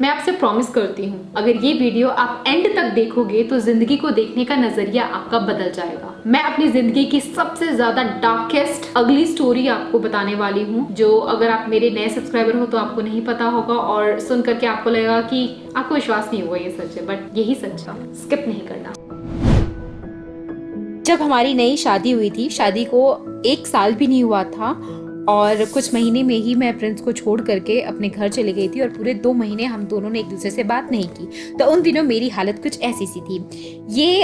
मैं आपसे प्रॉमिस करती हूँ, अगर ये वीडियो आप एंड तक देखोगे तो जिंदगी को देखने का नजरिया आपका बदल जाएगा। मैं अपनी जिंदगी की सबसे ज्यादा डार्केस्ट अगली स्टोरी आपको बताने वाली हूँ, जो अगर आप मेरे नए सब्सक्राइबर हो तो आपको नहीं पता होगा और सुन करके आपको लगेगा कि आपको विश्वास नहीं होगा ये सच है, बट यही सच है, स्किप नहीं करना। जब हमारी नई शादी हुई थी, शादी को 1 साल भी नहीं हुआ था और कुछ महीने में ही मैं प्रिंस को छोड़ करके अपने घर चली गई थी और पूरे 2 महीने हम दोनों ने एक दूसरे से बात नहीं की। तो उन दिनों मेरी हालत कुछ ऐसी सी थी। ये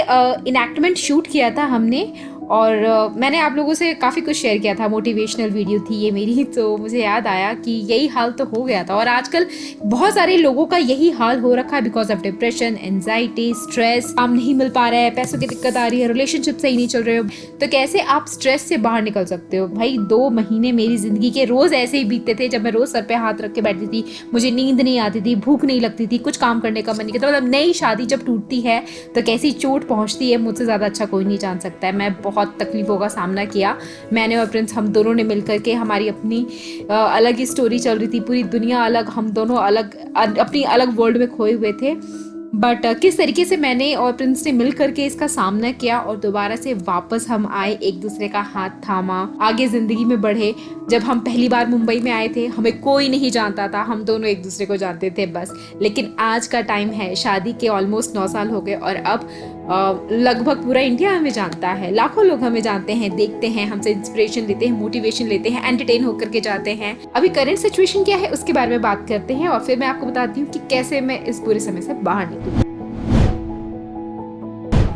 इनैक्टमेंट शूट किया था हमने और मैंने आप लोगों से काफ़ी कुछ शेयर किया था, मोटिवेशनल वीडियो थी ये मेरी। तो मुझे याद आया कि यही हाल तो हो गया था और आजकल बहुत सारे लोगों का यही हाल हो रखा है because of depression, anxiety, stress, काम नहीं मिल पा रहा है, पैसों की दिक्कत आ रही है, रिलेशनशिप सही नहीं चल रहे हो। तो कैसे आप स्ट्रेस से बाहर निकल सकते हो? भाई 2 महीने मेरी जिंदगी के रोज ऐसे ही बीतते थे जब मैं रोज सर पे हाथ रख के बैठती थी, मुझे नींद नहीं आती थी, भूख नहीं लगती थी, कुछ काम करने का मन नहीं करता। मतलब नई शादी जब टूटती है तो कैसी चोट पहुंचती है, मुझसे ज्यादा अच्छा कोई नहीं जान सकता है। मैं बहुत तकलीफों का सामना किया, मैंने और प्रिंस हम दोनों ने मिलकर के। हमारी अपनी अलग ही स्टोरी चल रही थी, पूरी दुनिया अलग, हम दोनों अलग अपनी अलग वर्ल्ड में खोए हुए थे। बट किस तरीके से मैंने और प्रिंस ने मिल करके इसका सामना किया और दोबारा से वापस हम आए, एक दूसरे का हाथ थामा, आगे जिंदगी में बढ़े। जब हम पहली बार मुंबई में आए थे हमें कोई नहीं जानता था, हम दोनों एक दूसरे को जानते थे बस। लेकिन आज का टाइम है, शादी के ऑलमोस्ट 9 साल हो गए और अब लगभग पूरा इंडिया हमें जानता है, लाखों लोग हमें जानते हैं, देखते हैं, हमसे इंस्पिरेशन लेते हैं, मोटिवेशन लेते हैं, एंटरटेन होकर के जाते हैं। अभी करंट सिचुएशन क्या है उसके बारे में बात करते हैं और फिर मैं आपको बताती हूँ कि कैसे मैं इस पूरे समय से बाहर निकलूँ।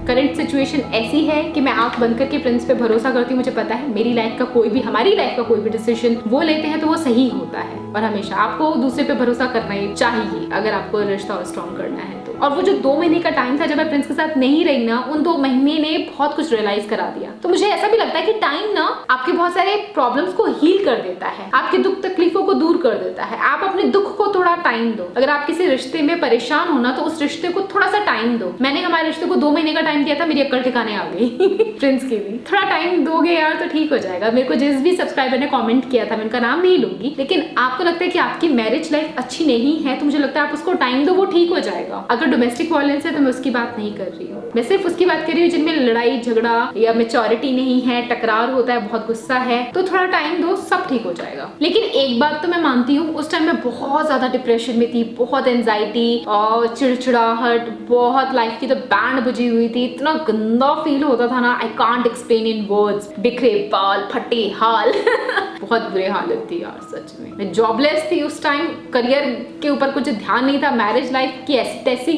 करंट सिचुएशन ऐसी है कि मैं आंख बंद करके प्रिंस पे भरोसा करती हूँ। मुझे पता है मेरी लाइफ का कोई भी, हमारी लाइफ का कोई भी डिसीजन वो लेते हैं तो वो सही होता है और हमेशा आपको दूसरे पे भरोसा करना ही चाहिए अगर आपको रिश्ता और स्ट्रॉन्ग करना है तो। और वो जो 2 महीने का टाइम था जब मैं प्रिंस के साथ नहीं रही ना, उन 2 महीने ने बहुत कुछ रियलाइज करा दिया। तो मुझे ऐसा भी लगता है कि टाइम ना आपके बहुत सारे प्रॉब्लम्स को हील कर देता है, आपके दुख तकलीफों को दूर कर देता है। आप अपने दुख को थोड़ा टाइम दो। अगर आप किसी रिश्ते में परेशान हो ना तो उस रिश्ते को थोड़ा सा टाइम दो। मैंने हमारे रिश्ते को 2 महीने का टाइम दिया था, मेरी अक्ल ठिकाने आ गई। प्रिंस की भी थोड़ा टाइम दोगे यार तो ठीक हो जाएगा। मेरे को जिस भी सब्सक्राइबर ने कमेंट किया था, मैं उनका नाम नहीं लूंगी, लेकिन आपको लगता है कि आपकी मैरिज लाइफ अच्छी नहीं है तो मुझे लगता है आप उसको टाइम दो, वो ठीक हो जाएगा। अगर डोमेस्टिक वायलेंस है तो मैं उसकी बात नहीं कर रही हूँ, मैं सिर्फ उसकी बात कर रही हूँ जिनमें लड़ाई झगड़ा या मेच्योरिटी नहीं है, टकरार होता है, बहुत गुस्सा है, तो थोड़ा टाइम दो, सब ठीक हो जाएगा। लेकिन एक बात तो मैं मानती हूँ, उस टाइम मैं बहुत ज्यादा डिप्रेशन में थी, बहुत एंजाइटी और चिड़चिड़ाहट, बहुत लाइफ की तो बैंड बजी हुई थी, इतना गंदा फील होता था ना, I can't explain in words. बिखरे बाल, फटे हाल बहुत बुरे हालत थी यार सच में। मैं जॉबलेस थी उस टाइम, करियर के ऊपर कुछ ध्यान नहीं था, मैरिज लाइफ की ऐसी तैसी।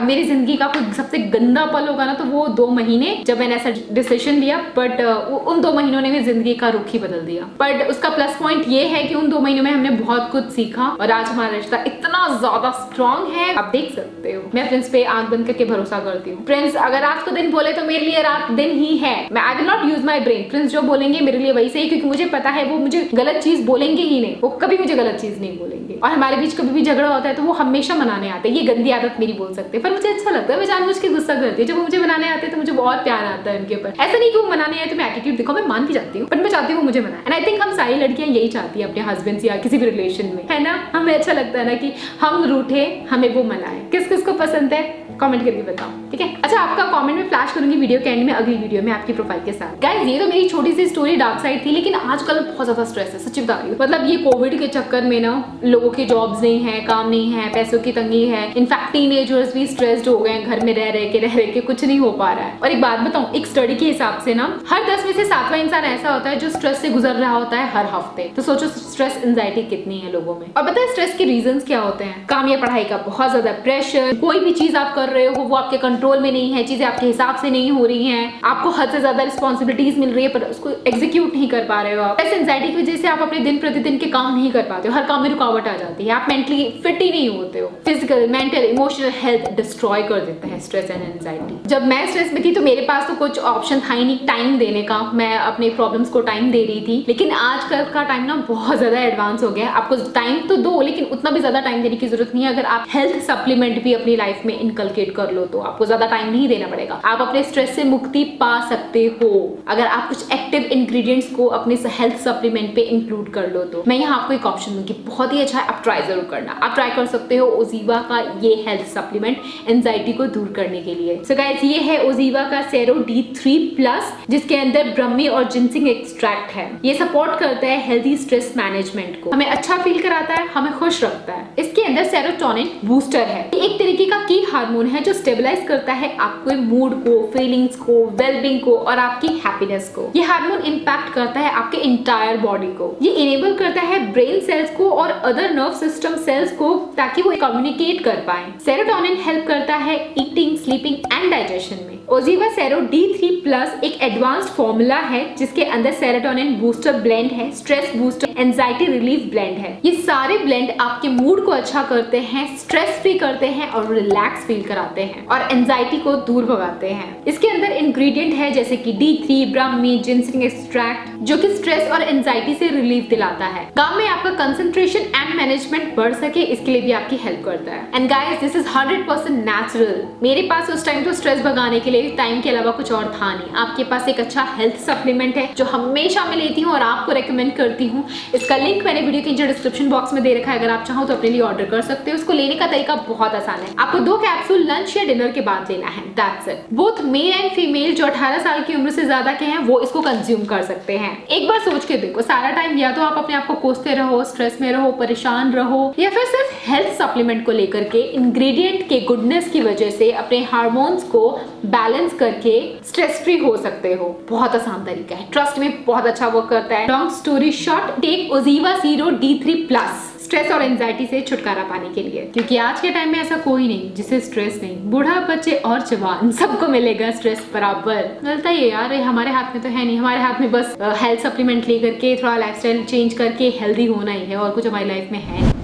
मेरी जिंदगी का कोई सबसे गंदा पल होगा ना तो वो 2 महीने जब मैंने ऐसा डिसीजन लिया। बट उन 2 महीनों ने भी जिंदगी का रुख ही बदल दिया। बट उसका प्लस पॉइंट ये है कि उन 2 महीनों में हमने बहुत कुछ सीखा और आज हमारा रिश्ता इतना ज्यादा स्ट्रॉन्ग है, आप देख सकते हो। मैं प्रिंस पे आंख बंद करके भरोसा करती हूँ। प्रिंस अगर रात को दिन बोले तो मेरे लिए रात दिन ही है। मैं I will not use my brain. Prince जो बोलेंगे मेरे लिए वही सही, क्योंकि मुझे पता है वो मुझे गलत चीज बोलेंगे ही नहीं, वो कभी मुझे गलत चीज नहीं बोलेंगे। और हमारे बीच कभी भी झगड़ा होता है तो वो हमेशा मनाने आते हैं। ये गंदी आदत मेरी बोल सकते हैं पर मुझे अच्छा लगता है, मैं जानबूझ के गुस्सा करती हूँ। जब वो मुझे मनाने आते हैं तो मुझे बहुत प्यार आता है उनके ऊपर। ऐसा नहीं कि वो मनाने आए तो मैं एटीट्यूड दिखाऊं, मैं मान भी जाती हूँ, बट मैं चाहती हूँ मुझे मनाए। एंड आई थिंक हम सारी लड़कियां यही चाहती है अपने हस्बैंड या किसी भी रिलेशन में, है ना। हमें अच्छा लगता है ना कि हम रूठे, हमें वो मनाए। किस किस को पसंद है कमेंट करके बताओ, ठीक है। अच्छा, आपका कमेंट में फ्लैश करूंगी वीडियो के एंड में, अगली वीडियो में आपकी प्रोफाइल के साथ। गाइस ये तो मेरी छोटी सी स्टोरी डार्क साइड थी, लेकिन आजकल बहुत ज्यादा स्ट्रेस है, सच्ची बता रही हूँ। मतलब ये कोविड के चक्कर में ना लोगों की जॉब्स नहीं है, काम नहीं है, पैसों की तंगी है। इनफैक्ट टीनेजर्स भी स्ट्रेस्ड हो गए हैं, घर में रह रह के कुछ नहीं हो पा रहा है। और एक बात बताऊं, एक स्टडी के हिसाब से ना हर 10 में से 7वां इंसान ऐसा होता है जो स्ट्रेस से गुजर रहा होता है हर हफ्ते। तो सोचो स्ट्रेस एंजाइटी कितनी है लोगों में। और पता है स्ट्रेस के रीजंस क्या होते हैं? काम या पढ़ाई का बहुत ज्यादा प्रेशर, कोई भी चीज आप कर रहे हो वो आपके कंट्रोल में नहीं है, चीजें आपके हिसाब से नहीं हो रही हैं, आपको हद से ज्यादा रिस्पॉन्सिबिलिटीज मिल रही है पर उसको एग्जीक्यूट नहीं कर पा रहे हो आप। एंजाइटी की वजह से आप अपने दिन प्रतिदिन के काम नहीं कर पाते हो, हर काम में रुकावट आ जाती है, आप मेंटली फिट ही नहीं होते हो। Physical, mental, emotional health destroy कर देता है स्ट्रेस एंड एंजाइटी। जब मैं स्ट्रेस में थी तो मेरे पास तो कुछ ऑप्शन था ही नहीं टाइम देने का, मैं अपने प्रॉब्लम्स को टाइम दे रही थी। लेकिन आजकल का टाइम ना बहुत ज्यादा एडवांस हो गया है, आपको टाइम तो दो लेकिन उतना भी ज्यादा टाइम देने की जरूरत नहीं है। अगर आप हेल्थ सप्लीमेंट भी अपनी लाइफ में इनकलकेट कर लो तो आपको ज्यादा टाइम नहीं देना पड़ेगा। आप अपने स्ट्रेस से मुक्ति पा सकते हो अगर आप कुछ एक्टिव इंग्रेडिएंट्स को अपने हेल्थ सप्लीमेंट पे इंक्लूड कर लो। तो मैं यहाँ आपको एक ऑप्शन दूंगी, बहुत ही अच्छा है, आप ट्राई जरूर करना। आप ट्राई कर सकते हो ओजीवा का ये हेल्थ सप्लीमेंट एंजाइटी को दूर करने के लिए। सो गाइस, ये है ओजीवा का सेरो D3+, जिसके अंदर ब्रह्मी और जिनसिंग एक्सट्रैक्ट है। ये सपोर्ट करता है हेल्दी स्ट्रेस मैनेजमेंट को, हमें अच्छा फील कराता है, हमें खुश रखता है। इसके अंदर सेरोटोनिन बूस्टर है, एक तरीके का की हार्मोन है जो स्टेबलाइज करता है आपके मूड को, फीलिंग्स को, वेलबींग को और आपकी हैप्पीनेस को। ये हार्मोन इंपैक्ट करता है आपके इंटायर बॉडी को। ये इनेबल करता है ब्रेन सेल्स को और अदर नर्व सिस्टम सेल्स को ताकि वो कम्युनिकेट कर पाए। सेरोटोनिन हेल्प करता है ईटिंग, स्लीपिंग एंड डाइजेशन में। ओजीवा सेरो D3+ एक एडवांस्ड फॉर्मूला है जिसके अंदर सेरोटोनिन बूस्टर ब्लेंड है, stress booster, anxiety relief blend है। ये सारे ब्लेंड आपके मूड को अच्छा करते हैं, स्ट्रेस फ्री करते हैं और रिलैक्स फील कराते हैं और एंजाइटी को दूर भगाते हैं। इसके अंदर इंग्रेडिएंट है जैसे कि D3, ब्राह्मी, जिनसिंग एक्सट्रैक्ट, जो कि स्ट्रेस और एंजाइटी से रिलीफ दिलाता है। काम में आपका कंसंट्रेशन एंड मैनेजमेंट बढ़ सके, इसके लिए भी आपकी हेल्प करता है। And guys, this is 100% natural. मेरे पास उस टाइम तो स्ट्रेस भगाने के लिए टाइम के अलावा कुछ और था नहीं। आपके पास एक अच्छा हेल्थ सप्लीमेंट है जो हमेशा मैं लेती हूँ और आपको रेकमेंड करती हूँ। इसका लिंक मैंने वीडियो के नीचे डिस्क्रिप्शन बॉक्स में दे रखा है, अगर आप चाहो तो अपने लिए ऑर्डर कर सकते हो। इसको लेने का तरीका बहुत आसान है, आपको 2 कैप्सूल लंच या डिनर के बाद लेना है, that's it. Both male and female जो 18 साल की उम्र से ज्यादा के हैं वो इसको कंज्यूम कर सकते हैं। एक बार सोच के देखो, सारा टाइम या तो आप अपने आप को कोसते रहो, स्ट्रेस में रहो, परेशान रहो, या फिर सिर्फ हेल्थ सप्लीमेंट को लेकर के इंग्रेडिएंट के गुडनेस की वजह से अपने हार्मोन्स को बैलेंस करके स्ट्रेस फ्री हो सकते हो। बहुत आसान तरीका है, ट्रस्ट में बहुत अच्छा वर्क करता है। Long story short, take OZiva सेरो D3+ स्ट्रेस और एंजाइटी से छुटकारा पाने के लिए, क्योंकि आज के टाइम में ऐसा कोई नहीं जिसे स्ट्रेस नहीं, बूढ़ा, बच्चे और जवान सबको मिलेगा स्ट्रेस बराबर। मिलता ही है यार, हमारे हाथ में तो है नहीं, हमारे हाथ में बस हेल्थ सप्लीमेंट लेकर के थोड़ा लाइफस्टाइल चेंज करके हेल्दी होना ही है, और कुछ हमारी लाइफ में है।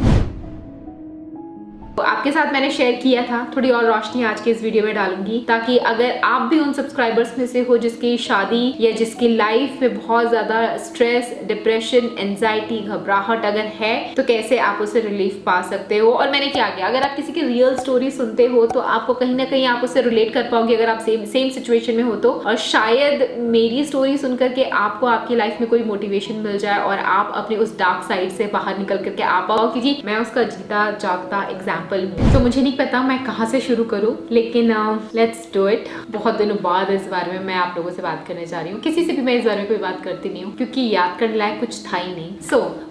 तो आपके साथ मैंने शेयर किया था, थोड़ी और रोशनी आज के इस वीडियो में डालूंगी ताकि अगर आप भी उन सब्सक्राइबर्स में से हो जिसकी शादी या जिसकी लाइफ में बहुत ज्यादा स्ट्रेस, डिप्रेशन, एंजाइटी, घबराहट अगर है तो कैसे आप उसे रिलीफ पा सकते हो। और मैंने क्या किया, अगर आप किसी की रियल स्टोरी सुनते हो तो आपको कहीं ना कहीं आप उससे रिलेट कर पाओगे अगर आप सेम सिचुएशन में हो तो, और शायद मेरी स्टोरी सुनकर के आपको आपकी लाइफ में कोई मोटिवेशन मिल जाए और आप अपने उस डार्क साइड से बाहर निकल करके आ पाओ, क्योंकि मैं उसका जीता जागता एग्जाम्पल। तो मुझे नहीं पता मैं कहाँ से शुरू करूँ, लेकिन लेट्स डू इट। बहुत दिनों बाद इस बारे में मैं आप लोगों से बात करने जा रही हूँ। किसी से भी मैं इस बारे में कोई बात करती नहीं हूँ क्योंकि याद करने लायक कुछ था ही नहीं।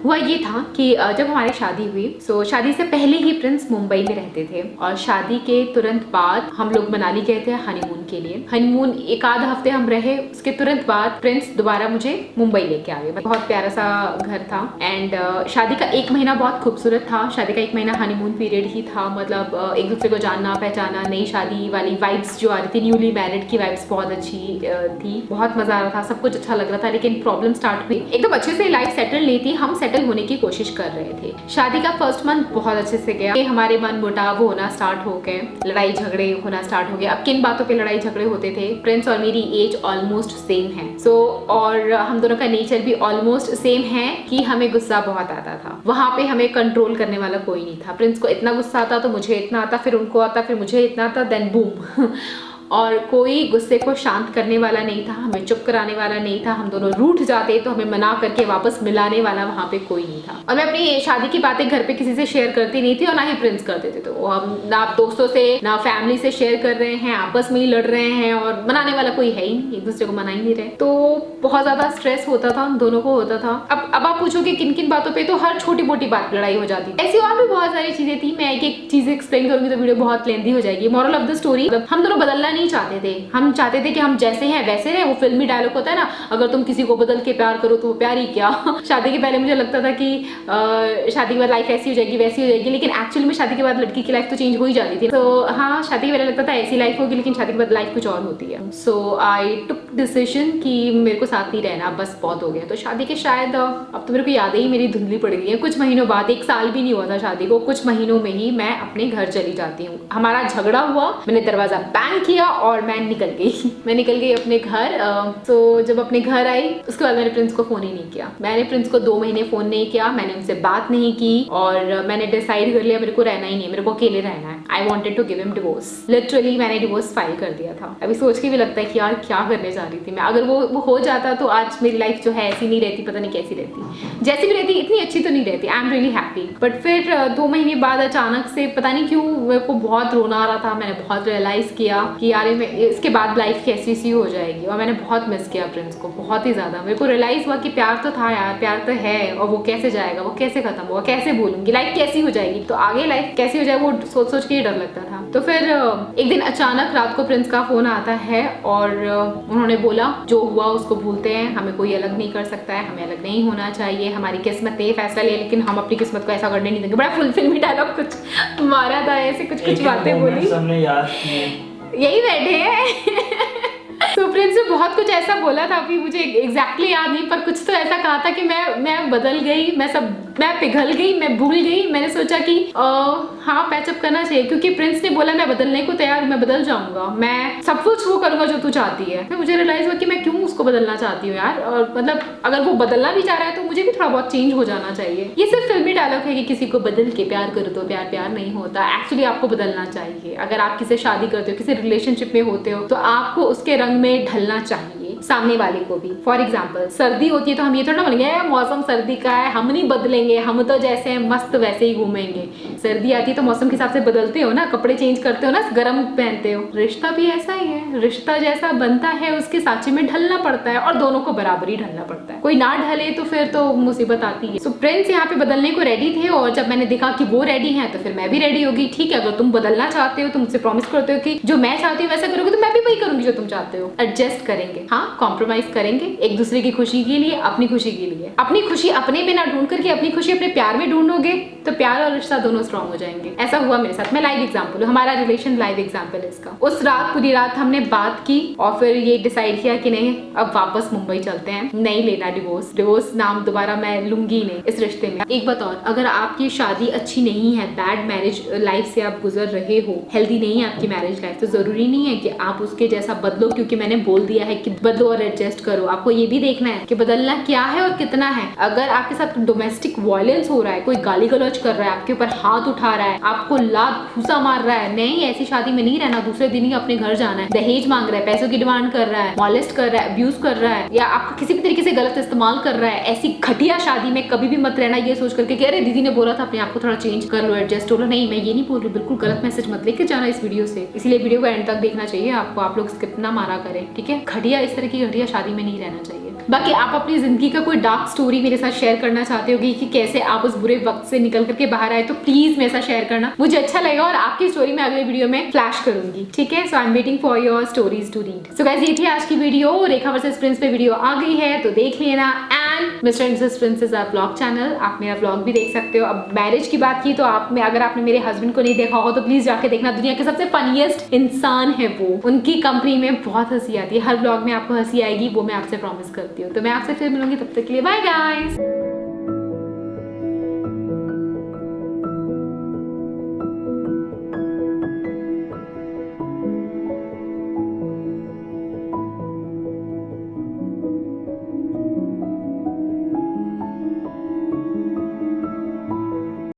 हुआ ये था कि जब हमारी शादी हुई, शादी से पहले ही प्रिंस मुंबई में रहते थे और शादी के तुरंत बाद हम लोग मनाली गए थे हनीमून के लिए। हनीमून एक आध हफ्ते हम रहे, उसके तुरंत बाद प्रिंस दोबारा मुझे मुंबई लेके आ गए। बहुत प्यारा सा घर था एंड शादी का 1 महीना बहुत खूबसूरत था। शादी का 1 महीना हनीमून पीरियड ही था, मतलब एक दूसरे को जानना पहचाना, नई शादी वाली वाइब्स जो आ रही थी, न्यूली मैरिड की वाइब्स बहुत अच्छी थी, बहुत मजा आ रहा था, सब कुछ अच्छा लग रहा था। लेकिन प्रॉब्लम स्टार्ट हुई, एकदम अच्छे से लाइफ सेटल नहीं थी, हम सेटल होने की कोशिश कर रहे थे। शादी का फर्स्ट मंथ बहुत अच्छे से गया, हमारे मन मुटाव होना स्टार्ट हो गए, लड़ाई झगड़े होना स्टार्ट हो गए। अब किन बातों पे लड़ाई झगड़े होते थे, प्रिंस और मेरी एज ऑलमोस्ट सेम है, और हम दोनों का नेचर भी ऑलमोस्ट सेम है कि हमें गुस्सा बहुत आता था। वहां पे हमें कंट्रोल करने वाला कोई नहीं था। प्रिंस को इतना गुस्सा आता तो मुझे इतना आता, फिर उनको आता, फिर मुझे इतना आता, देन बूम और कोई गुस्से को शांत करने वाला नहीं था, हमें चुप कराने वाला नहीं था। हम दोनों रूठ जाते तो हमें मना करके वापस मिलाने वाला वहां पे कोई नहीं था। और मैं अपनी शादी की बातें घर पे किसी से शेयर करती नहीं थी और ना ही प्रिंस करते थे, तो हम ना दोस्तों से ना फैमिली से शेयर कर रहे हैं, आपस में ही लड़ रहे हैं और मनाने वाला कोई है ही नहीं, एक दूसरे को मना ही नहीं रहे। तो बहुत ज्यादा स्ट्रेस होता था, हम दोनों को होता था। अब आप पूछोगे किन किन बातों पर, तो हर छोटी मोटी बात लड़ाई हो जाती थी। ऐसी और भी बहुत सारी चीजें थी, मैं एक एक चीज एक्सप्लेन करूंगी तो वीडियो बहुत लेंथी हो जाएगी। मॉरल ऑफ द स्टोरी, हम दोनों बदलना नहीं चाहते थे, हम चाहते थे कि हम जैसे हैं वैसे हैं। वो फिल्मी डायलॉग होता है ना, अगर तुम किसी को बदल के प्यार करो तो वो प्यार ही क्या। शादी के पहले मुझे लगता था कि शादी के बाद लाइफ ऐसी हो जाएगी वैसी हो जाएगी, लेकिन एक्चुअली में शादी के बाद लड़की की लाइफ तो चेंज हो ही जाती थी। तो हाँ, शादी के पहले लगता था ऐसी लाइफ होगी, लेकिन शादी के बाद लाइफ कुछ और होती है। सो आई टुक डिसीजन कि मेरे को साथ नहीं रहना, बस बहुत हो गया। तो शादी के शायद अब तो मेरे को यादें ही मेरी धुंधली पड़ गई है, कुछ महीनों बाद, 1 साल भी नहीं हुआ था शादी को, कुछ महीनों में ही मैं अपने घर चली जाती हूँ। हमारा झगड़ा हुआ, मैंने दरवाजा बैंग किया और मैं निकल गई। मैं निकल गई अपने घर। तो जब अपने घर आई उसके बाद मैंने प्रिंस को फोन ही नहीं किया। मैंने प्रिंस को 2 महीने फोन नहीं किया, मैंने उनसे बात नहीं की और मैंने डिसाइड कर लिया मेरे को रहना ही नहीं, मेरे को अकेले रहना है। I wanted to give him divorce. Literally मैंने डिवोर्स फाइल कर दिया था। अभी सोच के भी लगता है कि यार क्या करने जा रही थी मैं। अगर वो हो जाता तो आज मेरी लाइफ जो है ऐसी नहीं रहती, पता नहीं कैसी रहती। जैसी भी रहती इतनी अच्छी तो नहीं रहती। I am really happy. But फिर 2 महीने बाद अचानक से पता नहीं क्यों मेरे को बहुत रोना आ रहा था। मैंने बहुत रियलाइज किया कि यार इसके बाद लाइफ कैसी सी हो जाएगी। और मैंने बहुत मिस किया प्रिंस को, बहुत ही ज्यादा। मेरे को रियलाइज हुआ कि प्यार तो था यार, प्यार तो है, और वो कैसे जाएगा, वो कैसे खत्म होगा, कैसे बोलूंगी, लाइफ कैसी हो जाएगी। तो आगे लाइफ कैसी हो जाए वो सोच सोच के ही डर लगता था। तो फिर एक दिन अचानक रात को प्रिंस का फोन आता है और उन्होंने बोला जो हुआ उसको भूलते हैं, हमें कोई अलग नहीं कर सकता है, हमें अलग नहीं होना चाहिए, हमारी किस्मत ने फैसला लिया लेकिन हम अपनी किस्मत को ऐसा करने नहीं देंगे। बड़ा फुल फिल्मी डायलॉग कुछ मारा था, ऐसे कुछ बातें बोली, यही बैठे हैं। तो प्रिंस ने बहुत कुछ ऐसा बोला था, अभी मुझे एग्जैक्टली याद नहीं, पर कुछ तो ऐसा कहा था कि मैं बदल गई, मैं पिघल गई, मैं भूल गई। मैंने सोचा कि हाँ पैचअप करना चाहिए, क्योंकि प्रिंस ने बोला मैं बदलने को तैयार हूँ, मैं बदल जाऊंगा, मैं सब कुछ वो करूंगा जो तू चाहती है। फिर मुझे रियलाइज हुआ कि मैं क्यों उसको बदलना चाहती हूँ यार। और मतलब अगर वो बदलना भी चाह रहा है तो मुझे भी थोड़ा बहुत चेंज हो जाना चाहिए। ये सिर्फ फिल्मी डायलॉग है कि किसी को बदल के प्यार करो तो प्यार नहीं होता। एक्चुअली आपको बदलना चाहिए। अगर आप किसी से शादी करते हो, किसी रिलेशनशिप में होते हो, तो आपको उसके रंग में ढलना चाहिए, सामने वाले को भी। फॉर एग्जाम्पल सर्दी होती है तो हम ये थोड़ा बोलेंगे मौसम सर्दी का है, हम नहीं बदलेंगे, हम तो जैसे हैं मस्त वैसे ही घूमेंगे। सर्दी आती है तो मौसम के हिसाब से बदलते हो ना, कपड़े चेंज करते हो ना, गर्म पहनते हो। रिश्ता भी ऐसा ही है, रिश्ता जैसा बनता है उसके सांचे में ढलना पड़ता है, और दोनों को बराबरी ढलना पड़ता है। कोई ना ढले तो फिर तो मुसीबत आती है। सो प्रिंस यहाँ पे बदलने को रेडी थे, और जब मैंने देखा कि वो रेडी है तो फिर मैं भी रेडी होगी। ठीक है, अगर तुम बदलना चाहते हो, तुम मुझसे प्रॉमिस करते हो कि जो मैं चाहती हूँ वैसा करोगे, तो मैं भी वही करूंगी जो तुम चाहते हो। एडजस्ट करेंगे, हाँ कॉम्प्रोमाइज करेंगे एक दूसरे की खुशी के लिए, अपनी खुशी के लिए। अपनी खुशी अपने में ना ढूंढ करके अपनी खुशी अपने प्यार में ढूंढोगे तो प्यार और रिश्ता दोनों स्ट्रॉन्ग हो जाएंगे। ऐसा हुआ मेरे साथ, मैं लाइव एग्जांपल हूँ, हमारा रिलेशन लाइव एग्जांपल है इसका। उस रात पूरी रात हमने बात की और फिर ये डिसाइड किया कि नहीं अब वापस मुंबई चलते हैं, नहीं लेना डिवोर्स नाम दोबारा मैं लूंगी नहीं इस रिश्ते में। एक बात और, अगर आपकी शादी अच्छी नहीं है, बैड मैरिज लाइफ से आप गुजर रहे हो, हेल्दी नहीं है आपकी मैरिज लाइफ, तो जरूरी नहीं है कि आप उसके जैसा बदलो क्योंकि मैंने बोल दिया है कि बदलो और एडजस्ट करो। आपको ये भी देखना है कि बदलना क्या है और कितना है। अगर आपके साथ डोमेस्टिक वायलेंस हो रहा है, कोई गाली गलौज कर रहा है, आपके ऊपर हाथ उठा रहा है, आपको लात घूसा मार रहा है, नहीं ऐसी शादी में नहीं रहना, दूसरे दिन ही अपने घर जाना है। दहेज मांग रहा है, पैसों की डिमांड कर रहा है, मॉलेस्ट कर रहा है, अब्यूज कर रहा है, या आपका किसी भी तरीके से गलत इस्तेमाल कर रहा है, ऐसी घटिया शादी में कभी भी मत रहना ये सोच करके कि अरे दीदी ने बोला था अपने आप को थोड़ा चेंज कर लो, एडजस्ट हो लो। नहीं, मैं ये नहीं बोल रही, बिल्कुल गलत मैसेज मत लेके जाना इस वीडियो से। इसलिए वीडियो को एंड तक देखना चाहिए आपको, आप लोग स्किप ना मारा करें, ठीक है। घटिया इस तरह की घटिया शादी में नहीं रहना चाहिए। बाकी आप अपनी जिंदगी का कोई डार्क स्टोरी मेरे साथ शेयर करना चाहते होगी कि कैसे आप उस बुरे वक्त से निकल करके बाहर आए, तो प्लीज मेरे साथ शेयर करना, मुझे अच्छा लगेगा और आपकी स्टोरी मैं अगले वीडियो में फ्लैश करूंगी, ठीक है। So I am waiting for your stories to read. So guys ये थी आज की वीडियो। रेखा वर्सेस प्रिंस पे वीडियो आ गई है तो देख लेना, and Mr and Mrs princess are vlog channel, आप मेरा व्लॉग भी देख सकते हो। अब मैरिज की बात की तो आप में अगर आपने मेरे हस्बैंड को नहीं देखा हो तो प्लीज जाके देखना, दुनिया के सबसे फनीएस्ट इंसान है वो, उनकी कंपनी में बहुत हंसी आती है, हर व्लॉग में आपको हंसी आएगी, वो मैं आपसे प्रॉमिस करती हूँ। तो मैं आपसे फिर मिलूंगी, तब तक के लिए बाय गाइस।